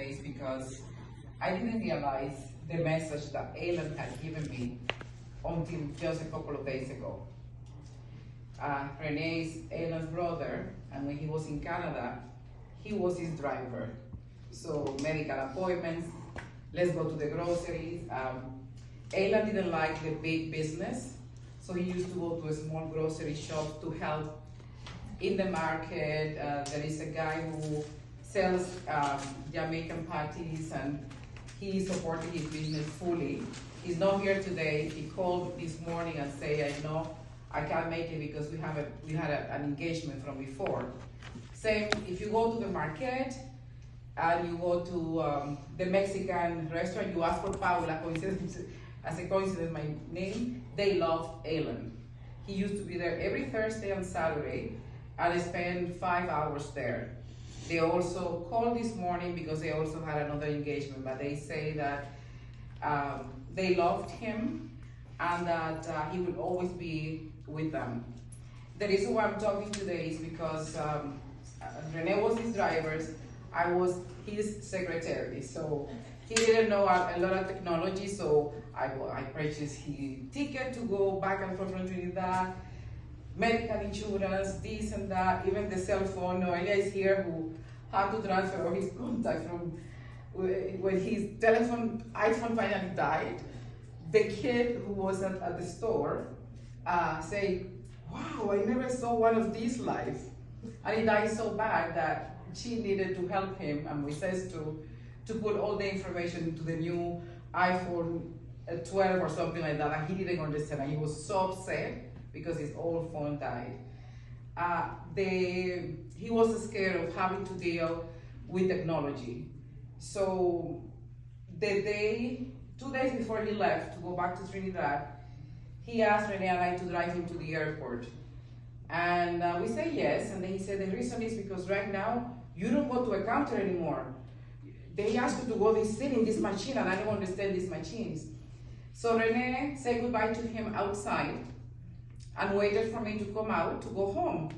days because I didn't realize the message that Alan had given me until just a couple of days ago. Rene is Alan's brother, and when he was in Canada, he was his driver. So medical appointments, let's go to the groceries. Alan didn't like the big business, so he used to go to a small grocery shop to help in the market. There is a guy who sells Jamaican patties, and he supported his business fully. He's not here today. He called this morning and said, I know I can't make it because we had an engagement from before. Same, if you go to the market and you go to the Mexican restaurant, you ask for Paula, as a coincidence, my name, they love Alan. He used to be there every Thursday and Saturday, and I spent 5 hours there. They also called this morning because they also had another engagement, but they say that they loved him and that he will always be with them. The reason why I'm talking today is because Rene was his driver, I was his secretary, so he didn't know a lot of technology, so I purchased his ticket to go back and forth from Trinidad, medical insurance, this and that, even the cell phone. Noelia is here who had to transfer all his contact from when his iPhone finally died. The kid who was at the store said, wow, I never saw one of these live. And he died so bad that she needed to help him, and we says to put all the information into the new iPhone 12 or something like that, and he didn't understand, and he was so upset because his old phone died. He was scared of having to deal with technology. So the day, 2 days before he left to go back to Trinidad, he asked Rene and I to drive him to the airport. And we said yes, and then he said the reason is because right now, you don't go to a counter anymore. They ask you to go sit in this machine, and I don't understand these machines. So Rene said goodbye to him outside and waited for me to come out to go home.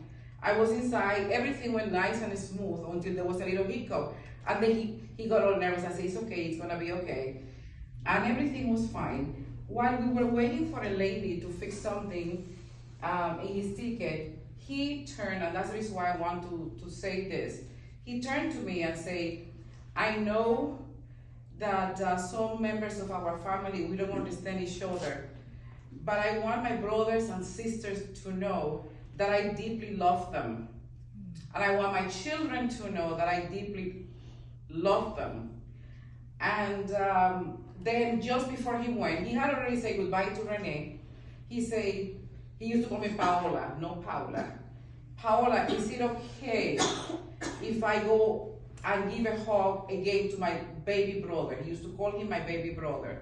I was inside, everything went nice and smooth until there was a little hiccup. And then he got all nervous. I said, it's okay, it's gonna be okay. And everything was fine. While we were waiting for a lady to fix something in his ticket, he turned, and that's the reason why I want to say this. He turned to me and said, I know that some members of our family, we don't understand each other, but I want my brothers and sisters to know that I deeply love them. And I want my children to know that I deeply love them. And then just before he went, he had already said goodbye to Rene. He said, he used to call me Paula, no Paula. Paula, is it okay if I go and give a hug again to my baby brother? He used to call him my baby brother.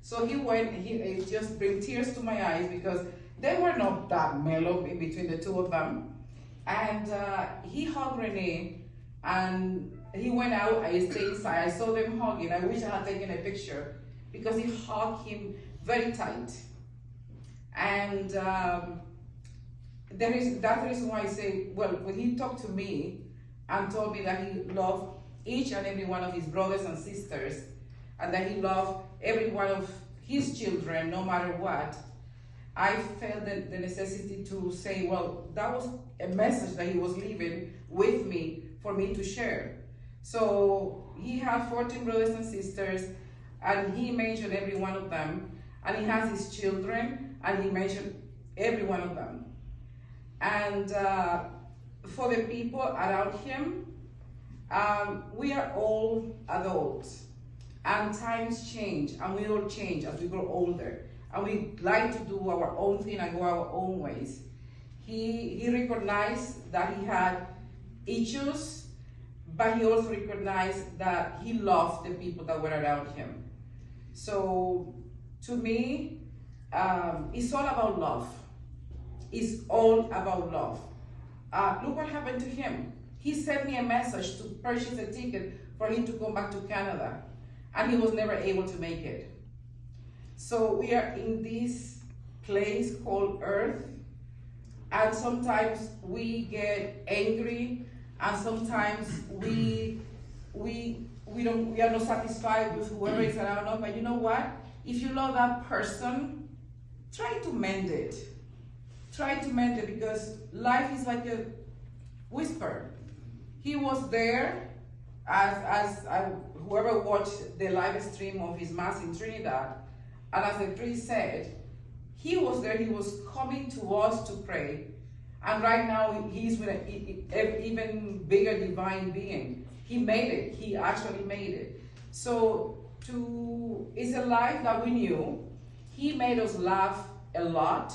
So he went, it just brings tears to my eyes because they were not that mellow in between the two of them. And he hugged Rene, and he went out, I stayed inside, I saw them hugging. I wish I had taken a picture because he hugged him very tight. And that's the reason why I say, well, when he talked to me and told me that he loved each and every one of his brothers and sisters, and that he loved every one of his children, no matter what, I felt the necessity to say, well, that was a message that he was leaving with me for me to share. So he had 14 brothers and sisters, and he mentioned every one of them, and he has his children, and he mentioned every one of them. And for the people around him, we are all adults, and times change, and we all change as we grow older, and we like to do our own thing and go our own ways. He recognized that he had issues, but he also recognized that he loved the people that were around him. So to me, it's all about love. It's all about love. Look what happened to him. He sent me a message to purchase a ticket for him to come back to Canada, and he was never able to make it. So we are in this place called Earth, and sometimes we get angry, and sometimes we we are not satisfied with whoever is around us, but you know what? If you love that person, try to mend it. Try to mend it, because life is like a whisper. He was there as whoever watched the live stream of his mass in Trinidad, and as the priest said, he was there, he was coming to us to pray, and right now he's with an even bigger divine being. He made it, he actually made it. So it's a life that we knew. He made us laugh a lot.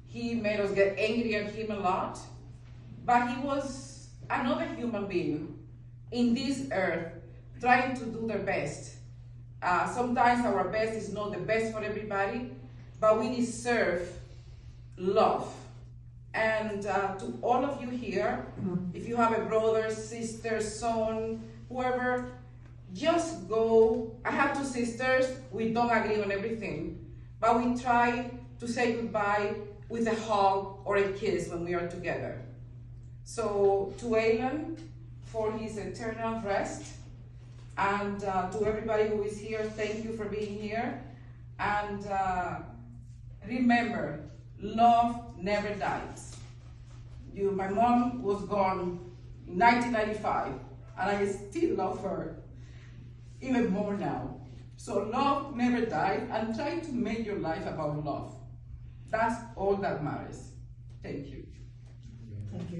He made us get angry at him a lot, but he was another human being in this earth trying to do their best. Sometimes our best is not the best for everybody, but we deserve love. And to all of you here, if you have a brother, sister, son, whoever, just go. I have two sisters, we don't agree on everything, but we try to say goodbye with a hug or a kiss when we are together. So to Alan, for his eternal rest, and to everybody who is here, thank you for being here. And remember, love never dies. My mom was gone in 1995, and I still love her even more now. So love never dies, and try to make your life about love. That's all that matters. Thank you. Thank you.